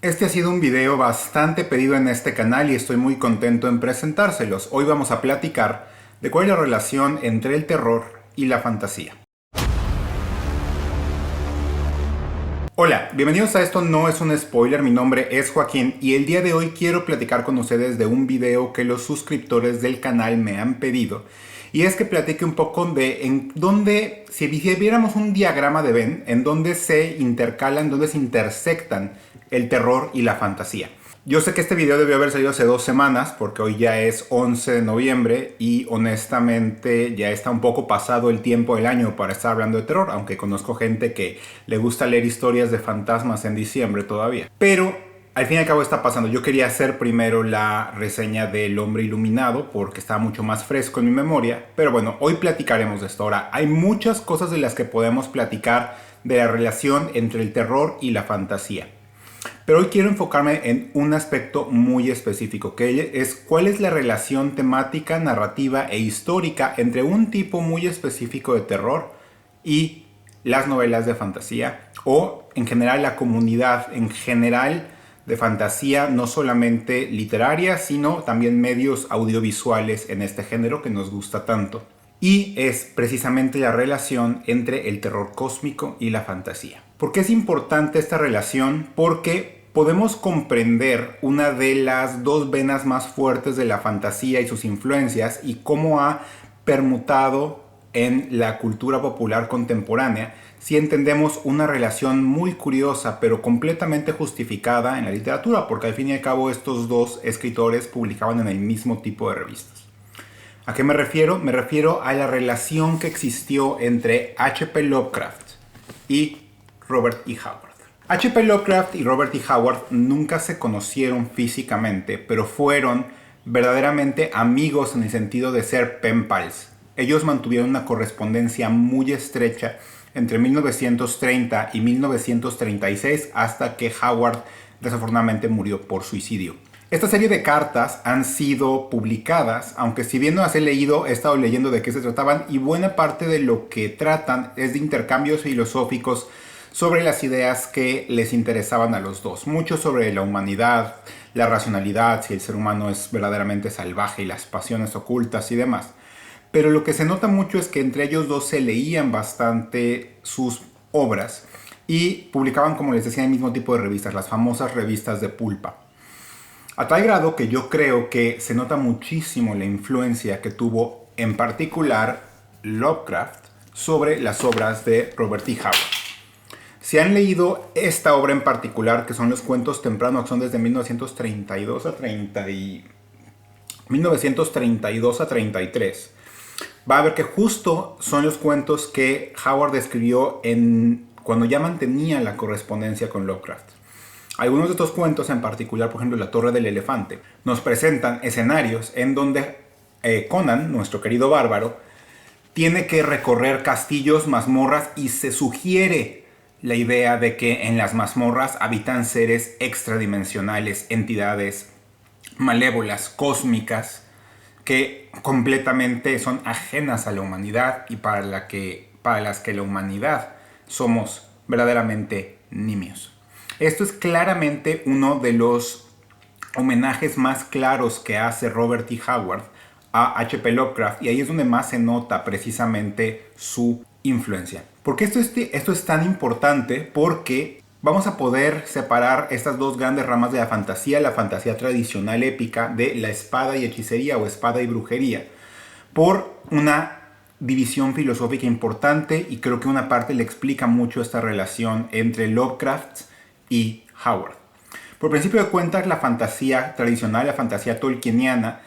Este ha sido un video bastante pedido en este canal y estoy muy contento en presentárselos. Hoy vamos a platicar de cuál es la relación entre el terror y la fantasía. Hola, bienvenidos a Esto No Es Un Spoiler, mi nombre es Joaquín y el día de hoy quiero platicar con ustedes de un video que los suscriptores del canal me han pedido. Y es que platique un poco de en dónde, si viéramos un diagrama de Venn, en dónde se intercalan, dónde se intersectan el terror y la fantasía. Yo sé que este video debió haber salido hace 2 semanas porque hoy ya es 11 de noviembre y honestamente ya está un poco pasado el tiempo del año para estar hablando de terror, aunque conozco gente que le gusta leer historias de fantasmas en diciembre todavía. Pero al fin y al cabo está pasando. Yo quería hacer primero la reseña del Hombre Iluminado porque está mucho más fresco en mi memoria, pero bueno, hoy platicaremos de esto. Ahora, hay muchas cosas de las que podemos platicar de la relación entre el terror y la fantasía. Pero hoy quiero enfocarme en un aspecto muy específico, que es cuál es la relación temática, narrativa e histórica entre un tipo muy específico de terror y las novelas de fantasía, o en general la comunidad en general de fantasía, no solamente literaria, sino también medios audiovisuales en este género que nos gusta tanto. Y es precisamente la relación entre el terror cósmico y la fantasía. ¿Por qué es importante esta relación? Porque podemos comprender una de las dos venas más fuertes de la fantasía y sus influencias y cómo ha permutado en la cultura popular contemporánea si entendemos una relación muy curiosa pero completamente justificada en la literatura, porque al fin y al cabo estos dos escritores publicaban en el mismo tipo de revistas. ¿A qué me refiero? Me refiero a la relación que existió entre H.P. Lovecraft y Robert E. Howard. H.P. Lovecraft y Robert E. Howard nunca se conocieron físicamente, pero fueron verdaderamente amigos en el sentido de ser pen pals. Ellos mantuvieron una correspondencia muy estrecha entre 1930 y 1936 hasta que Howard desafortunadamente murió por suicidio. Esta serie de cartas han sido publicadas, aunque si bien no las he leído, he estado leyendo de qué se trataban y buena parte de lo que tratan es de intercambios filosóficos sobre las ideas que les interesaban a los dos. Mucho sobre la humanidad, la racionalidad, si el ser humano es verdaderamente salvaje y las pasiones ocultas y demás. Pero lo que se nota mucho es que entre ellos dos se leían bastante sus obras y publicaban, como les decía, el mismo tipo de revistas, las famosas revistas de pulpa. A tal grado que yo creo que se nota muchísimo la influencia que tuvo en particular Lovecraft sobre las obras de Robert E. Howard. Si han leído esta obra en particular, que son los cuentos tempranos, que son desde 1932 a 33, va a ver que justo son los cuentos que Howard escribió cuando ya mantenía la correspondencia con Lovecraft. Algunos de estos cuentos, en particular, por ejemplo, La Torre del Elefante, nos presentan escenarios en donde Conan, nuestro querido bárbaro, tiene que recorrer castillos, mazmorras y se sugiere la idea de que en las mazmorras habitan seres extradimensionales, entidades malévolas, cósmicas, que completamente son ajenas a la humanidad y para las que la humanidad somos verdaderamente nimios. Esto es claramente uno de los homenajes más claros que hace Robert E. Howard a H.P. Lovecraft y ahí es donde más se nota precisamente su influencia. ¿Por qué esto es tan importante? Porque vamos a poder separar estas dos grandes ramas de la fantasía tradicional épica de la espada y hechicería o espada y brujería, por una división filosófica importante y creo que una parte le explica mucho esta relación entre Lovecraft y Howard. Por principio de cuentas, la fantasía tradicional, la fantasía tolkieniana,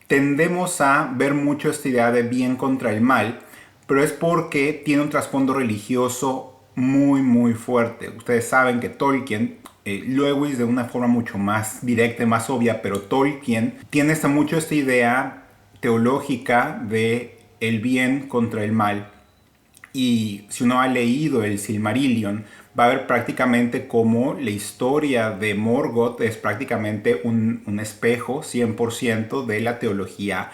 tendemos a ver mucho esta idea de bien contra el mal, pero es porque tiene un trasfondo religioso muy fuerte. Ustedes saben que Tolkien, Lewis de una forma mucho más directa y más obvia, pero Tolkien tiene mucho esta idea teológica de el bien contra el mal. Y si uno ha leído el Silmarillion, va a ver prácticamente cómo la historia de Morgoth es prácticamente un espejo 100% de la teología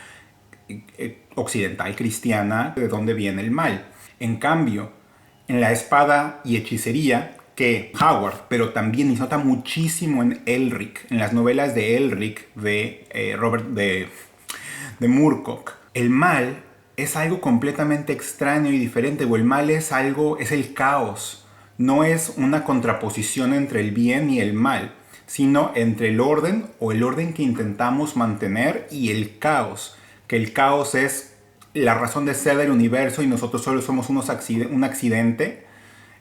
occidental cristiana, de dónde viene el mal. En cambio, en la espada y hechicería, que Howard, pero también y se nota muchísimo en Elric, en las novelas de Elric de Moorcock. El mal es algo completamente extraño y diferente, o el mal es el caos. No es una contraposición entre el bien y el mal, sino entre el orden o el orden que intentamos mantener y el caos. Que el caos es la razón de ser del universo y nosotros solo somos un accidente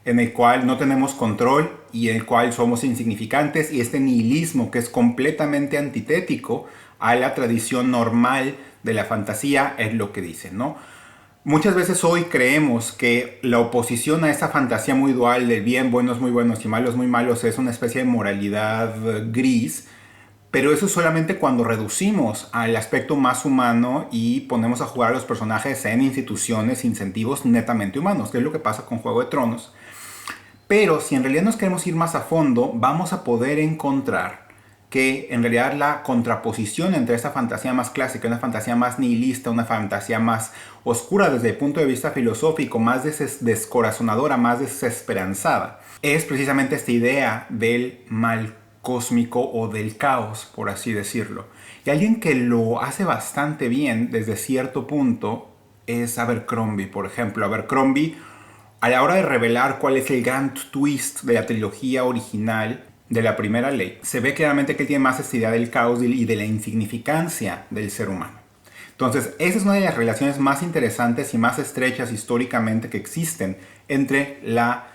en el cual no tenemos control y en el cual somos insignificantes, y este nihilismo que es completamente antitético a la tradición normal de la fantasía es lo que dicen, ¿no? Muchas veces hoy creemos que la oposición a esa fantasía muy dual del bien, buenos muy buenos y malos muy malos es una especie de moralidad gris, pero eso es solamente cuando reducimos al aspecto más humano y ponemos a jugar a los personajes en instituciones, incentivos netamente humanos, que es lo que pasa con Juego de Tronos. Pero si en realidad nos queremos ir más a fondo, vamos a poder encontrar que en realidad la contraposición entre esta fantasía más clásica, una fantasía más nihilista, una fantasía más oscura desde el punto de vista filosófico, más descorazonadora, más desesperanzada, es precisamente esta idea del mal cósmico o del caos, por así decirlo. Y alguien que lo hace bastante bien desde cierto punto es Abercrombie, por ejemplo. Abercrombie, a la hora de revelar cuál es el gran twist de la trilogía original de la Primera Ley, se ve claramente que él tiene más esta idea del caos y de la insignificancia del ser humano. Entonces, esa es una de las relaciones más interesantes y más estrechas históricamente que existen entre la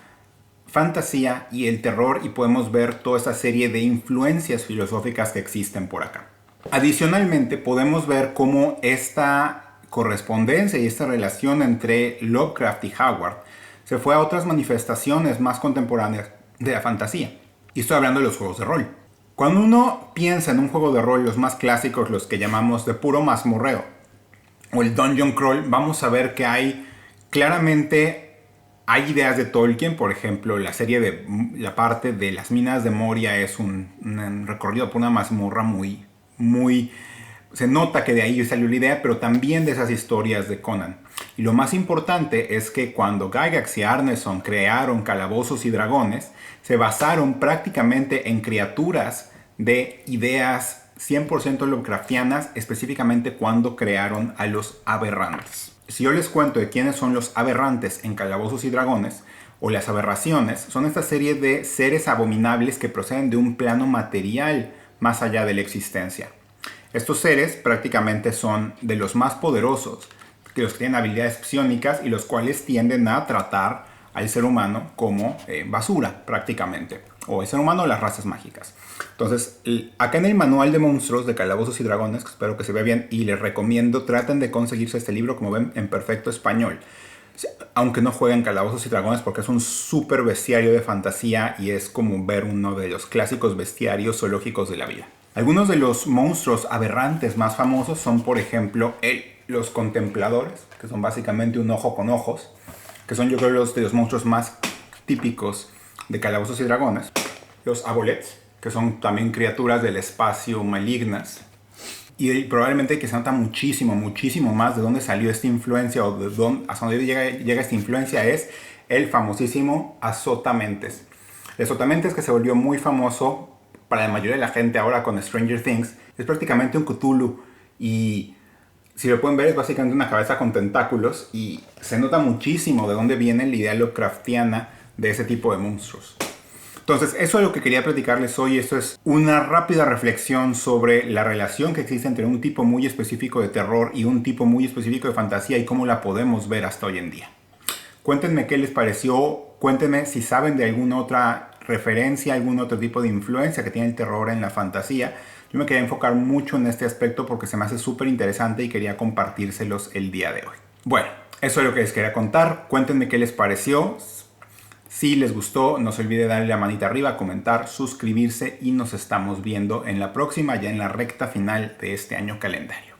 fantasía y el terror, y podemos ver toda esta serie de influencias filosóficas que existen por acá. Adicionalmente, podemos ver cómo esta correspondencia y esta relación entre Lovecraft y Howard se fue a otras manifestaciones más contemporáneas de la fantasía. Y estoy hablando de los juegos de rol. Cuando uno piensa en un juego de rol, los más clásicos, los que llamamos de puro mazmorreo, o el dungeon crawl, vamos a ver que hay ideas de Tolkien. Por ejemplo, la parte de las minas de Moria es un recorrido por una mazmorra muy... Se nota que de ahí salió la idea, pero también de esas historias de Conan. Y lo más importante es que cuando Gygax y Arneson crearon Calabozos y Dragones, se basaron prácticamente en criaturas de ideas 100% Lovecraftianas, específicamente cuando crearon a los aberrantes. Si yo les cuento de quiénes son los aberrantes en Calabozos y Dragones, o las aberraciones, son esta serie de seres abominables que proceden de un plano material más allá de la existencia. Estos seres prácticamente son de los más poderosos, que los que tienen habilidades psiónicas y los cuales tienden a tratar al ser humano como basura prácticamente, o el ser humano o las razas mágicas. Entonces, acá en el manual de monstruos de Calabozos y Dragones, que espero que se vea bien y les recomiendo, traten de conseguirse este libro, como ven, en perfecto español. Aunque no jueguen Calabozos y Dragones, porque es un súper bestiario de fantasía y es como ver uno de los clásicos bestiarios zoológicos de la vida. Algunos de los monstruos aberrantes más famosos son, por ejemplo, los contempladores, que son básicamente un ojo con ojos, que son, yo creo, de los monstruos más típicos de Calabozos y Dragones. Los abolets, que son también criaturas del espacio malignas. Y probablemente que se nota muchísimo más de dónde salió esta influencia, o hasta dónde llega esta influencia, es el famosísimo Azotamentes. El Azotamentes, que se volvió muy famoso para la mayoría de la gente ahora con Stranger Things, es prácticamente un Cthulhu, y si lo pueden ver es básicamente una cabeza con tentáculos, y se nota muchísimo de dónde viene la idea Lovecraftiana de ese tipo de monstruos. Entonces, eso es lo que quería platicarles hoy. Esto es una rápida reflexión sobre la relación que existe entre un tipo muy específico de terror y un tipo muy específico de fantasía, y cómo la podemos ver hasta hoy en día. Cuéntenme qué les pareció, cuéntenme si saben de alguna otra referencia, algún otro tipo de influencia que tiene el terror en la fantasía. Yo me quería enfocar mucho en este aspecto porque se me hace súper interesante y quería compartírselos el día de hoy. Bueno, eso es lo que les quería contar. Cuéntenme qué les pareció. Si les gustó, no se olvide darle la manita arriba, comentar, suscribirse, y nos estamos viendo en la próxima, ya en la recta final de este año calendario.